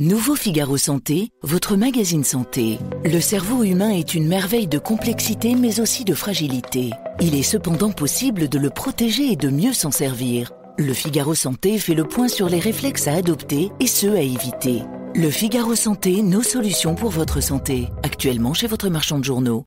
Nouveau Figaro Santé, votre magazine santé. Le cerveau humain est une merveille de complexité mais aussi de fragilité. Il est cependant possible de le protéger et de mieux s'en servir. Le Figaro Santé fait le point sur les réflexes à adopter et ceux à éviter. Le Figaro Santé, nos solutions pour votre santé. Actuellement chez votre marchand de journaux.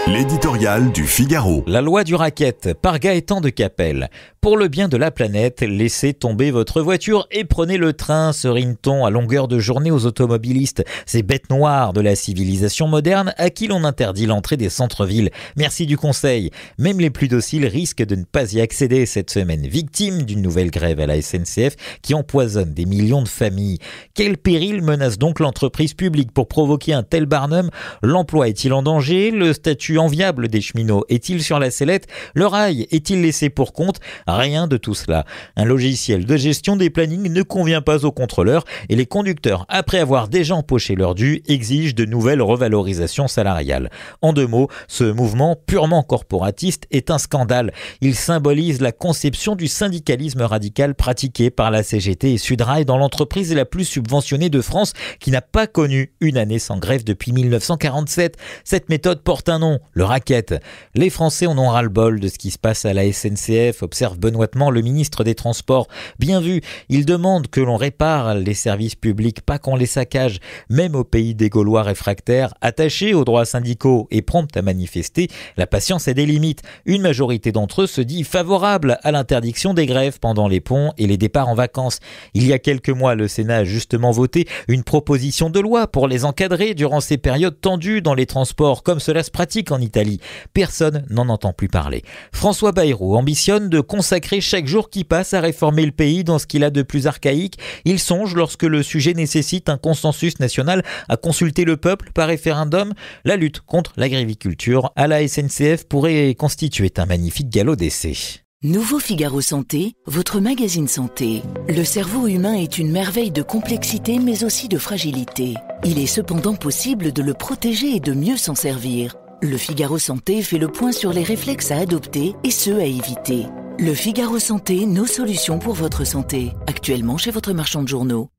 L'éditorial du Figaro. La loi du racket, par Gaëtan de Capelle. Pour le bien de la planète, laissez tomber votre voiture et prenez le train, serine-t-on à longueur de journée aux automobilistes. Ces bêtes noires de la civilisation moderne à qui l'on interdit l'entrée des centres-villes. Merci du conseil. Même les plus dociles risquent de ne pas y accéder cette semaine, victimes d'une nouvelle grève à la SNCF qui empoisonne des millions de familles. Quel péril menace donc l'entreprise publique pour provoquer un tel Barnum? L'emploi est-il en danger? Le statut enviable des cheminots est-il sur la sellette? Le rail est-il laissé pour compte? Rien de tout cela. Un logiciel de gestion des plannings ne convient pas aux contrôleurs et les conducteurs, après avoir déjà empoché leur dû, exigent de nouvelles revalorisations salariales. En deux mots, ce mouvement purement corporatiste est un scandale. Il symbolise la conception du syndicalisme radical pratiqué par la CGT et Sudrail dans l'entreprise la plus subventionnée de France qui n'a pas connu une année sans grève depuis 1947. Cette méthode porte un nom, le racket. Les Français en ont ras-le-bol de ce qui se passe à la SNCF, observe benoîtement le ministre des Transports. Bien vu, il demande que l'on répare les services publics, pas qu'on les saccage. Même au pays des Gaulois réfractaires, attachés aux droits syndicaux et prompts à manifester, la patience a des limites. Une majorité d'entre eux se dit favorable à l'interdiction des grèves pendant les ponts et les départs en vacances. Il y a quelques mois, le Sénat a justement voté une proposition de loi pour les encadrer durant ces périodes tendues dans les transports, comme cela se pratique en Italie. Personne n'en entend plus parler. François Bayrou ambitionne de consacrer chaque jour qui passe à réformer le pays dans ce qu'il a de plus archaïque. Il songe, lorsque le sujet nécessite un consensus national, à consulter le peuple par référendum. La lutte contre l'agriculture à la SNCF pourrait constituer un magnifique galop d'essai. Nouveau Figaro Santé, votre magazine santé. Le cerveau humain est une merveille de complexité mais aussi de fragilité. Il est cependant possible de le protéger et de mieux s'en servir. Le Figaro Santé fait le point sur les réflexes à adopter et ceux à éviter. Le Figaro Santé, nos solutions pour votre santé. Actuellement chez votre marchand de journaux.